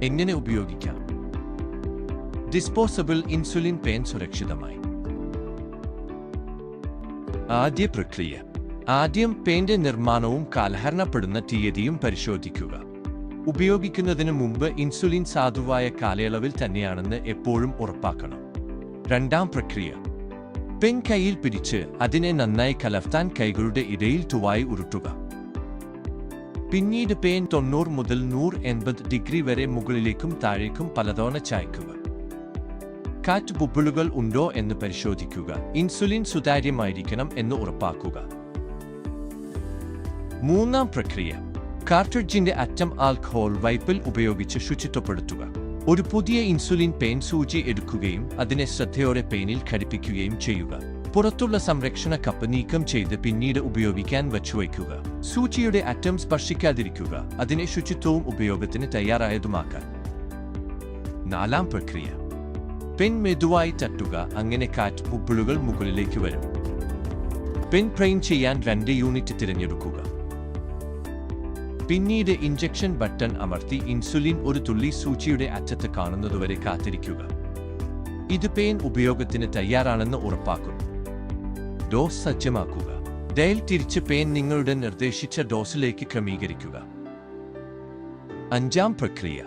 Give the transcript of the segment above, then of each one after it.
എങ്ങനെ ഉപയോഗിക്കാം? Disposable insulin pen സുരക്ഷിതമായി. ആദ്യ പ്രക്രിയ. ആദ്യം പെന്റെ നിർമ്മാണവും കാലഹരണപ്പെടുന്ന തീയതിയും പരിശോധിക്കുക. ഉപയോഗിക്കുന്നതിന് മുമ്പ് ഇൻസുലിൻ സാധുവായ കാലയളവിൽ തന്നെയാണെന്ന് എപ്പോഴും ഉറപ്പാക്കണം. രണ്ടാം പ്രക്രിയ. പെൻ കൈയിൽ പിടിച്ച് അതിനെ നന്നായി കലർത്താൻ കൈകളുടെ ഇടയിൽ തുവായി ഉരുട്ടുക. പിന്നീട് പെൻ 90 മുതൽ 180 ഡിഗ്രി വരെ മുകളിലേക്കും താഴേക്കും പലതവണ ചായ്ക്കുക. കാറ്റ് ബുബിളുകൾ ഉണ്ടോ എന്ന് പരിശോധിക്കുക. ഇൻസുലിൻ സുതാര്യമായിരിക്കണം എന്ന് ഉറപ്പാക്കുക. മൂന്നാം പ്രക്രിയ. കാർട്രിഡ്ജിന്റെ അറ്റം ആൽക്കഹോൾ വൈപ്പിൽ ഉപയോഗിച്ച് ശുചിത്വപ്പെടുത്തുക. ഒരു പുതിയ ഇൻസുലിൻ പെൻ സൂചി എടുക്കുകയും അതിനെ ശ്രദ്ധയോടെ പെനിൽ ഘടിപ്പിക്കുകയും ചെയ്യുക. പുറത്തുള്ള സംരക്ഷണ കപ്പ് നീക്കം ചെയ്ത് പിന്നീട് ഉപയോഗിക്കാൻ വച്ചുവയ്ക്കുക. സൂചിയുടെ അറ്റം സ്പർശിക്കാതിരിക്കുക. അതിനെ ശുചിത്വവും ഉപയോഗത്തിന് തയ്യാറായതുമാക്കാൻ. നാലാം പ്രക്രിയ. പെൻ മെതുവായി തട്ടുക. അങ്ങനെ കാറ്റ് ബുബിളുകൾ മുകളിലേക്ക് വരും. പെൻ പ്രൈൻ ചെയ്യാൻ 2 യൂണിറ്റ് തിരഞ്ഞെടുക്കുക. പിന്നീട് ഇഞ്ചക്ഷൻ ബട്ടൺ അമർത്തി ഇൻസുലിൻ ഒരു തുള്ളി സൂചിയുടെ അറ്റത്ത് കാണുന്നതുവരെ കാത്തിരിക്കുക. ഇത് പെൻ ഉപയോഗത്തിന് തയ്യാറാണെന്ന് ഉറപ്പാക്കുന്നു. ഡോസ് സജ്ജമാക്കുക. ഡയൽ തിരിച്ച് പെൻ നിങ്ങളുടെ നിർദ്ദേശിച്ച ഡോസിലേക്ക് ക്രമീകരിക്കുക. അഞ്ചാം പ്രക്രിയ.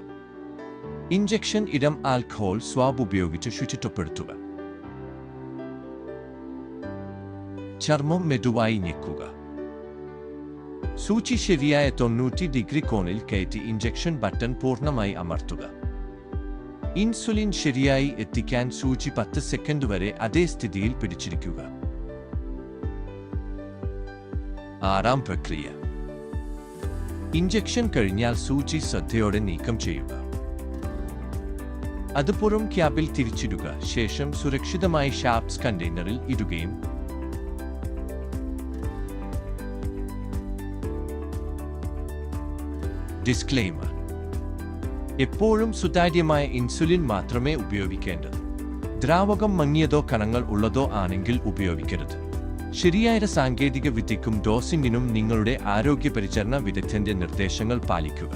ഇഞ്ചക്ഷൻ ഇടം ആൽക്കഹോൾ സ്വാബ് ഉപയോഗിച്ച് ശുചിത്വപ്പെടുത്തുക. ചർമ്മം മെതുവായി ഞെക്കുക. സൂചി ശരിയായ 90 ഡിഗ്രി കോണിൽ കയറ്റി ഇഞ്ചക്ഷൻ ബട്ടൺ പൂർണ്ണമായി അമർത്തുക. ഇൻസുലിൻ ശരിയായി എത്തിക്കാൻ സൂചി 10 സെക്കൻഡ് വരെ അതേ സ്ഥിതിയിൽ പിടിച്ചിരിക്കുക. ആറാം പ്രക്രിയ. ഇഞ്ചക്ഷൻ കഴിഞ്ഞാൽ സൂചി ശ്രദ്ധയോടെ നീക്കം ചെയ്യുക. അത് പുറം ക്യാബിൽ തിരിച്ചിടുക. ശേഷം സുരക്ഷിതമായി ഷാർപ്സ് കണ്ടെയ്നറിൽ ഇടുകയും ഡിസ്ക്ലെയിമർ. എപ്പോഴും സുതാര്യമായ ഇൻസുലിൻ മാത്രമേ ഉപയോഗിക്കേണ്ടത്. ദ്രാവകം മങ്ങിയതോ കണങ്ങൾ ഉള്ളതോ ആണെങ്കിൽ ഉപയോഗിക്കരുത്. ശരിയായ സാങ്കേതിക വിദ്യയ്ക്കും ഡോസിംഗിനും നിങ്ങളുടെ ആരോഗ്യ പരിചരണ വിദഗ്ധന്റെ നിർദ്ദേശങ്ങൾ പാലിക്കുക.